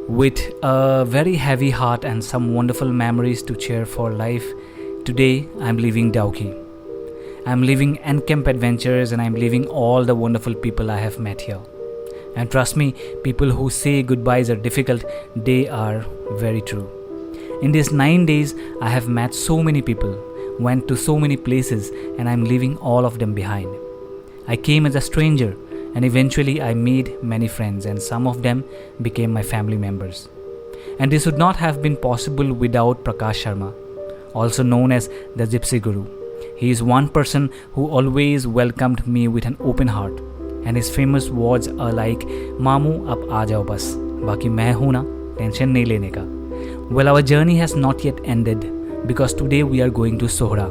With a very heavy heart and some wonderful memories to share for life, today I'm leaving Dauki. I'm leaving Encamp Adventures and I'm leaving all the wonderful people I have met here. And trust me, people who say goodbyes are difficult, they are very true. In these 9 days, I have met so many people, went to so many places, and I'm leaving all of them behind. I came as a stranger, and eventually I made many friends, and some of them became my family members. And this would not have been possible without Prakash Sharma, also known as the Gypsy Guru. He is one person who always welcomed me with an open heart, and his famous words are like, "Mamu, ab aa jao bas. Baki main hu na, tension nahi lene ka." Well, our journey has not yet ended because today we are going to Sohra.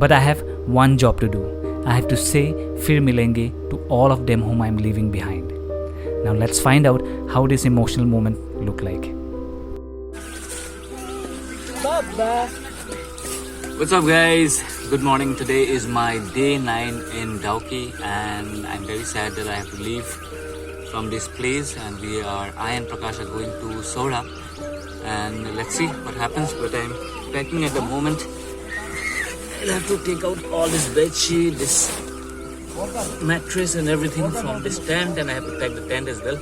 But I have one job to do. I have to say Fir Milenge to all of them whom I am leaving behind. Now let's find out how this emotional moment look like. Baba. What's up guys? Good morning. Today is my day 9 in Dauki and I'm very sad that I have to leave from this place, and I and Prakash are going to Sohra, and let's see what happens. But I'm packing at the moment. I'll have to take out all this bed sheet, this mattress and everything from this tent, and I have to pack the tent as well.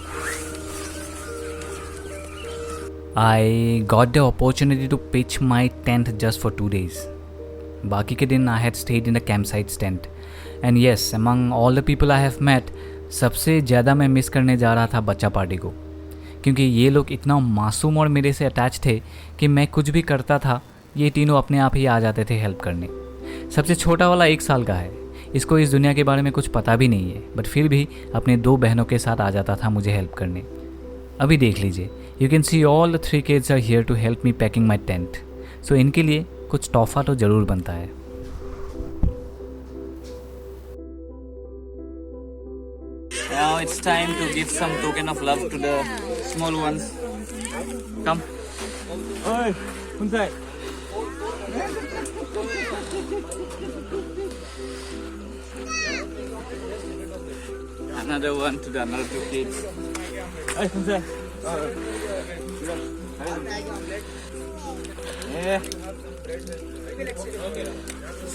I got the opportunity to pitch my tent just for 2 days. Baki ke din I had stayed in the campsite tent. And yes, among all the people I have met, सबसे ज़्यादा मैं miss करने जा रहा था बच्चा party को, क्योंकि ये लोग इतना मासूम और मेरे से अटैच थे कि मैं कुछ भी करता था ये तीनों अपने आप ही आ जाते थे हेल्प करने। सबसे छोटा वाला 1 साल का है, इसको इस दुनिया के बारे में कुछ पता भी नहीं है, बट फिर भी अपने 2 बहनों के साथ आ जाता था मुझे हेल्प करने। अभी देख लीजिए, you can see all the 3 kids are here to help me packing my tent. So इनके लिए कुछ तोहफा तो ज़रूर बनता है। Now it's time to give some token of love to the small ones. Come. Oi, Kunsai. Another one to the another 2 kids. Oi, Kunsai. Yeah.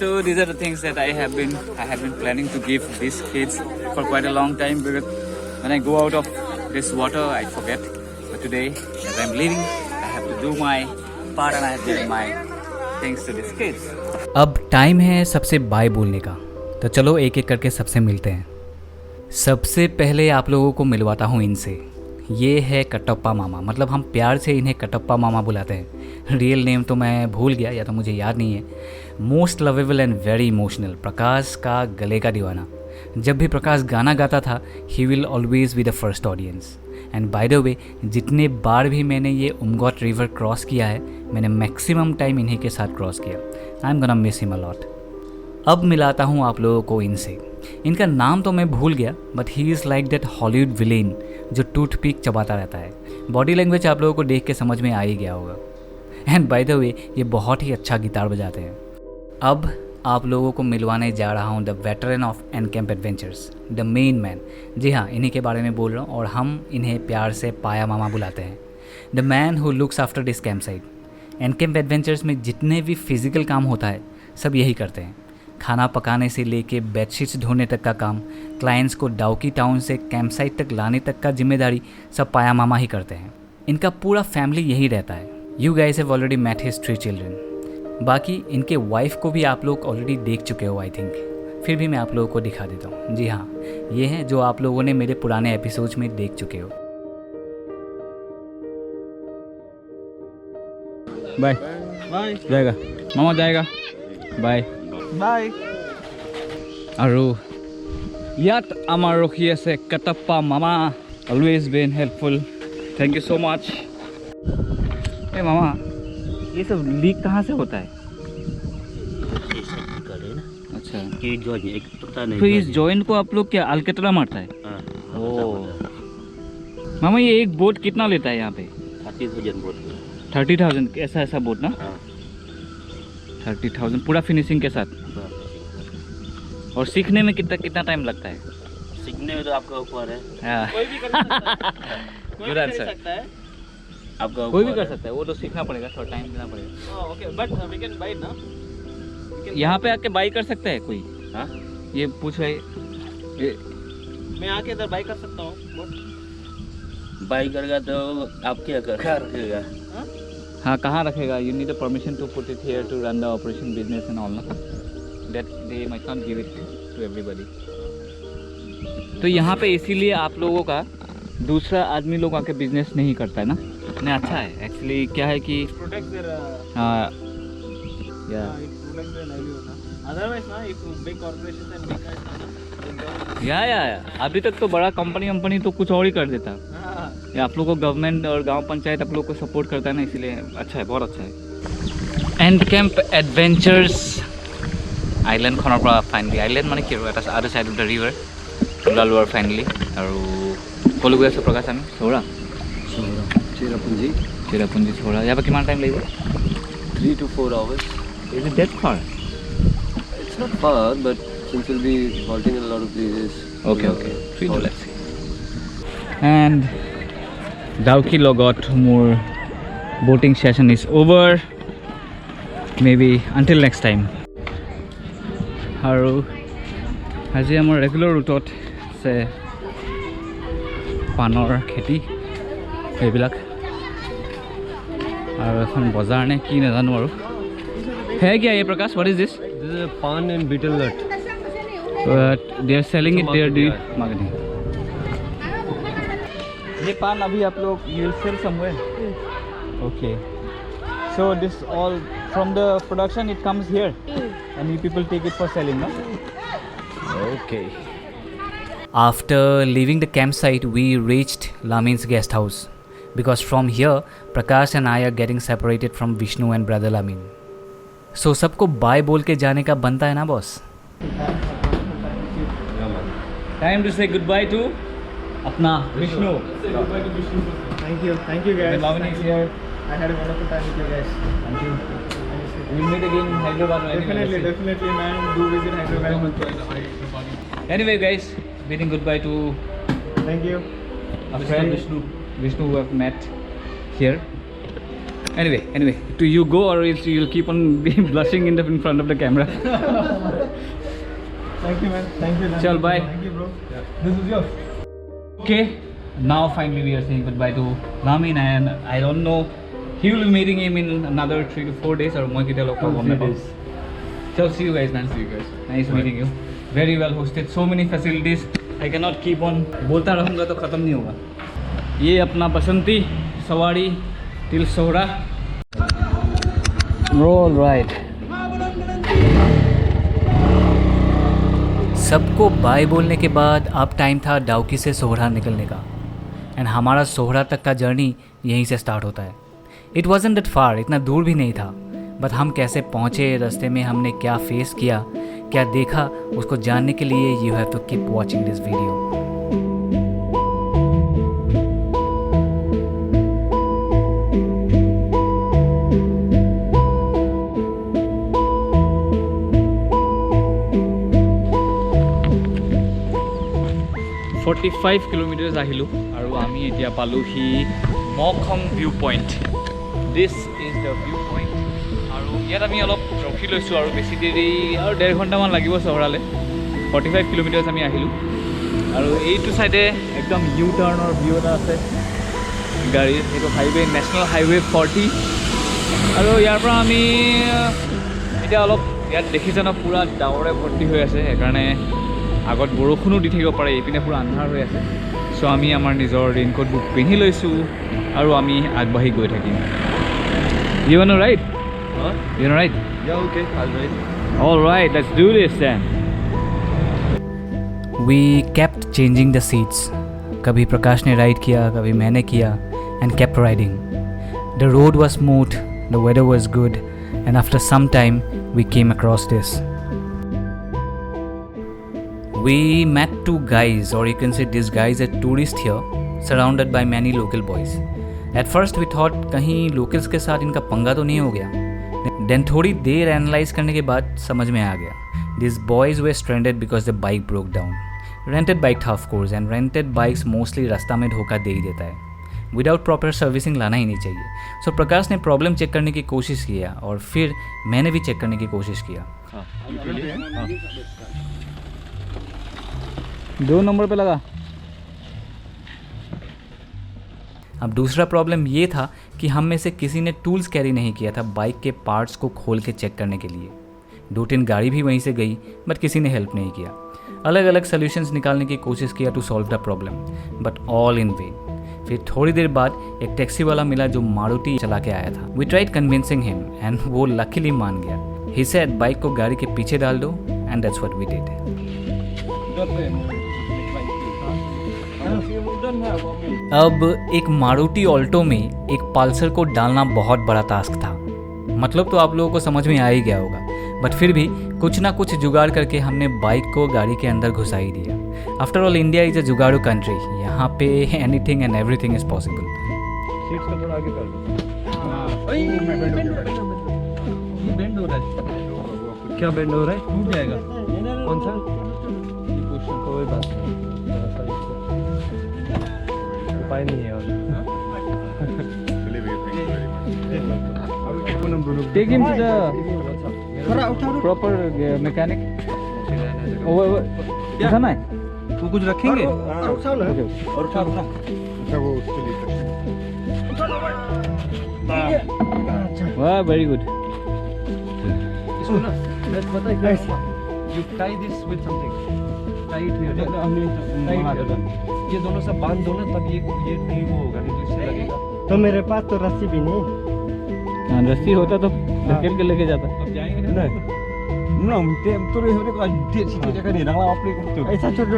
So these are the things that I have been planning to give these kids for quite a long time, because when I go out of this water I forget. But today, as I'm leaving, I have to do my part and I have given my things to these kids. अब time है सबसे bye बोलने का, तो चलो एक एक करके सबसे मिलते हैं। सबसे पहले आप लोगों को मिलवाता हूँ इनसे। ये है कटप्पा मामा, मतलब हम प्यार से इन्हें कटप्पा मामा बुलाते हैं। रियल नेम तो मैं भूल गया या तो मुझे याद नहीं है। Most lovable and very emotional, Prakash का गले का दीवाना। जब भी प्रकाश गाना गाता था, he will always be the first audience. And by the वे, जितने बार भी मैंने ये उमगोट रिवर क्रॉस किया है, मैंने मैक्सिमम टाइम इन्हीं के साथ क्रॉस किया। I am gonna miss him a lot. अब मिलाता हूँ आप लोगों को इनसे। इनका नाम तो मैं भूल गया, but he is like that Hollywood villain जो टूथपिक चबाता रहता है। बॉडी लैंग्वेज आप लोगों को देख के समझ में आ ही गया होगा। एंड बाय द वे, ये बहुत ही अच्छा गिटार बजाते हैं। अब आप लोगों को मिलवाने जा रहा हूँ the veteran of Encamp adventures, the main man. जी हाँ, इन्हीं के बारे में बोल रहा हूँ, और हम इन्हें प्यार से पाया मामा बुलाते हैं। The man who looks after this camp site. Encamp adventures में जितने भी फिजिकल काम होता है, सब यही करते हैं। खाना पकाने से लेके बेडशीट्स धोने तक का काम, क्लाइंट्स को डाउकी टाउन से कैंप साइट तक लाने तक का जिम्मेदारी सब पाया मामा ही करते हैं। इनका पूरा फैमिली यही रहता है। You guys have already met his 3 children. बाकी इनके वाइफ को भी आप लोग ऑलरेडी देख चुके हो आई थिंक, फिर भी मैं आप लोगों को दिखा देता हूँ। जी हाँ, ये हैं जो आप लोगों ने मेरे पुराने एपिसोड्स में देख चुके हो। बाय बाय जाएगा मामा, जाएगा बाय बाय। আৰু ইয়াত আমাৰ ৰখি আছে কটপ্পা মামা, always been helpful. Thank you so much. ए मामा, ये सब लीक कहाँ से होता है? अच्छा, ये जॉइंट एक पता नहीं। तो इस जॉइंट को आप लोग क्या अलकतरा मारता है? ओ मामा, ये एक बोट कितना लेता है यहाँ पे? 30,000 बोट। 30,000 ऐसा बोट ना? 30,000 पूरा फिनिशिंग के साथ। और सीखने में कितना टाइम लगता है? सीखने में तो आपका ऊपर है। हाँ। कोई भी कर सकता है। Good answer. आपका कोई भी ऊपर कर सकता है, वो तो सीखना पड़ेगा, थोड़ा टाइम देना पड़ेगा। Okay but we can buy ना यहाँ पे आके बाई कर सकता है कोई? हाँ ये पूछ रहे ये, मैं आके इधर बाय कर सकता हूँ बाई करेगा तो आप क्या रखेगा? हाँ कहाँ रखेगा? You need a permission to put it here to run the operation business and all ना, that they might not give it to everybody. तो यहाँ पे इसीलिए आप लोगों का दूसरा आदमी लोग आके बिजनेस नहीं करता है ना? नहीं अच्छा है एक्चुअली। क्या है कि प्रोटेक्ट देयर हाँ या प्रोटेक्ट देयर लाइवलीहुड। अदरवाइज ना if big corporations and big guys या अभी तक तो बड़ा कंपनी तो कुछ और ही कर देता। या आप लोग को गवर्नमेंट और गांव पंचायत आप लोग को सपोर्ट करता है ना, इसीलिए अच्छा है, बहुत अच्छा है। एंड कैम्प एडवेंचर्स आइलैंड खনৰ পৰা ফাইনেলি আইলেণ্ড মানে কি আৰু এটা আদাৰ চাইড অফ দ্য ৰিভাৰ ওলালোঁ আৰু ফাইনেলি। আৰু ক'লৈ গৈ আছোঁ প্ৰকাশ? আমি চৌৰা চেৰাপুঞ্জি চৌৰা। ইয়াৰ পৰা কিমান টাইম লাগিব? 3 to 4 hours. Is it that far? It's not far, but since we'll be halting in a lot of places. Okay. 3 to let's see. And Dauki Logot more boating session is over. Maybe until next time. আৰু আজি আমাৰ regular ৰুটত আছে পানৰ খেতি সেইবিলাক, আৰু এখন বজাৰ নে কি নাজানো আৰু। है क्या ये प्रकाश? What is this? This is a pan and betel nut. They are selling it there. Marketing, Marketing. ये पान अभी आप लोग you will sell somewhere. Okay. So this all from the production it comes here, and you people take it for selling, no? Okay. After leaving the campsite, we reached Lamin's guest house because from here Prakash and I are getting separated from Vishnu and brother Lamin. So सबको bye बोल के जाने का बनता है ना boss? Time to say goodbye to अपना Vishnu. Thank you guys. Lamin is here. I had a wonderful time with you guys. Thank you. We'll meet again in Hyderabad. Definitely man, do visit Hyderabad. Anyway guys, bidding goodbye to Thank you. a friend Vishnu who have met here. Anyway, do you go or you'll keep on being blushing in front of the camera? Thank you man. Thank you. Chal, bye. Thank you bro. This is yours. Okay, now finally we are saying goodbye to Lamin, and I don't know, he will be meeting him in another 3 to 4 days or more. So see you guys man. See you guys. Nice meeting you. Very well hosted. So many facilities. I cannot keep on बोलता रहूँगा तो ख़त्म नहीं होगा। ये अपना बसंती सवारी till Sohra. All right. सबको बाय बोलने के बाद अब टाइम था डाउकी से सोहरा निकलने का, एंड हमारा सोहरा तक का जर्नी यहीं से स्टार्ट होता है। इट वॉजंट दैट फार, इतना दूर भी नहीं था, बट हम कैसे पहुँचे, रास्ते में हमने क्या फेस किया, क्या देखा, उसको जानने के लिए you have to keep watching this video. 45 kilometre আহিলোঁ আৰু আমি এতিয়া পালোহি Makhong view point. This is the view point. আৰু ইয়াত আমি অলপ ৰখি লৈছোঁ আৰু বেছি দেৰি আৰু 1.5 ঘণ্টামান লাগিব চহৰালৈ। 45 কিলোমিটাৰ্ছ আমি আহিলোঁ আৰু এইটো চাইডে একদম ইউ টাৰ্ণৰ ভিউ এটা আছে গাড়ীৰ, সেইটো হাইৱে, নেশ্যনেল হাইৱে 40। আৰু ইয়াৰ পৰা আমি এতিয়া অলপ ইয়াত দেখিছে ন পূৰা ডাৱৰে ভৰ্তি হৈ আছে, সেইকাৰণে আগত বৰষুণো দি থাকিব পাৰে, এইপিনে পূৰা আন্ধাৰ হৈ আছে। চ' আমি আমাৰ নিজৰ ৰেইনকোটবোৰ পিন্ধি লৈছোঁ আৰু আমি আগবাঢ়ি গৈ থাকিম। You wanna ride? Huh? You wanna ride? Yeah, okay, I'll ride. All right, let's do this then. We kept changing the seats. कभी प्रकाश ने राइड किया, कभी मैंने किया, and kept riding. The road was smooth, the weather was good, and after some time we came across this. We met two guys, or you can say these guys are tourists here, surrounded by many local boys. At first we thought कहीं locals के साथ इनका पंगा तो नहीं हो गया. Then थोड़ी देर एनालाइज करने के बाद समझ में आ गया. These boys were stranded because the bike broke down. Rented bike था of course, and rented bikes mostly रास्ता में धोखा दे ही देता है. विदाउट प्रॉपर सर्विसिंग लाना ही नहीं चाहिए। सो प्रकाश ने प्रॉब्लम चेक करने की कोशिश किया और फिर मैंने भी चेक करने की कोशिश किया। 2 नंबर पे लगा। अब दूसरा प्रॉब्लम ये था कि हम में से किसी ने टूल्स कैरी नहीं किया था बाइक के पार्ट्स को खोल के चेक करने के लिए। 2-3 गाड़ी भी वहीं से गई बट किसी ने हेल्प नहीं किया। अलग अलग सोल्यूशंस निकालने की कोशिश किया to solve the problem but all in vain. फिर थोड़ी देर बाद एक टैक्सी वाला मिला जो मारुति चला के आया था। We tried convincing him and वो लकीली मान गया। ही सेड बाइक को गाड़ी के पीछे डाल दो and that's what we did. अब एक मारुति ऑल्टो में एक पल्सर को डालना बहुत बड़ा टास्क था। मतलब तो आप लोगों को समझ में आ ही गया होगा बट फिर भी कुछ ना कुछ जुगाड़ करके हमने बाइक को गाड़ी के अंदर घुसा ही दिया। After all India is a जुगाड़ू कंट्री, यहाँ पे anything and everything is possible. Seats को थोड़ा आगे कर दो। ये बेंड हो रहा है। क्या बेंड हो रहा है? टूट जाएगा। कौन सा? ये पोर्शन कोई बात नहीं, उपाय नहीं है और Take him to the proper mechanic. वो उठाना है? वो कुछ रखेंगे? वाह, very good. इसको ना पता है क्या? You tie this with something. Tie it here. Tie it. ये दोनों सब बांध दो ना तब ये नहीं वो होगा, नहीं तो इससे लगेगा। तो मेरे पास तो रस्सी भी नहीं। हाँ, रस्सी होता तो धकेल के लेके जाता। अब जाएंगे नहीं ऐसा छोड़ दो।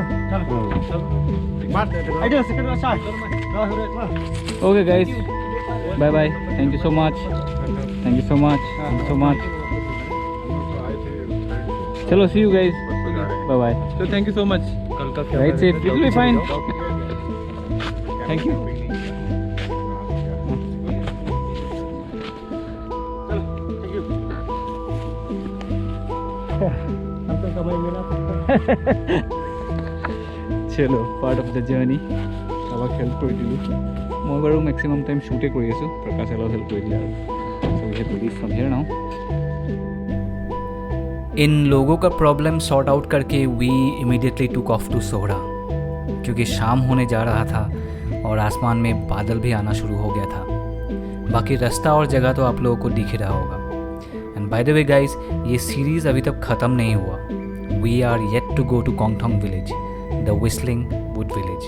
चलो second start. Okay guys, bye bye. Thank you so much. Thank you so much. Thank you so much. चलो, see you guys. Bye bye. So thank you so much. कल का क्या Ride safe. It will be fine. Thank you. हमको समय मिला। চলো, part of the journey. কাৰোবাক help কৰি দিলোঁ। মই বাৰু মেক্সিমাম টাইম শ্বুটে কৰি আছোঁ, প্ৰকাশে অলপ হেল্প কৰি দিলে আৰু। So we have to leave from here now. इन लोगों का प्रॉब्लम सॉर्ट आउट करके we immediately took off to Sohra क्योंकि शाम होने जा रहा था और आसमान में बादल भी आना शुरू हो गया था। बाकी रास्ता और जगह तो आप लोगों को दिख ही रहा होगा। And by the way guys, ये सीरीज़ अभी तक ख़त्म नहीं हुआ। We are yet to go to Kongthong village, the whistling wood village.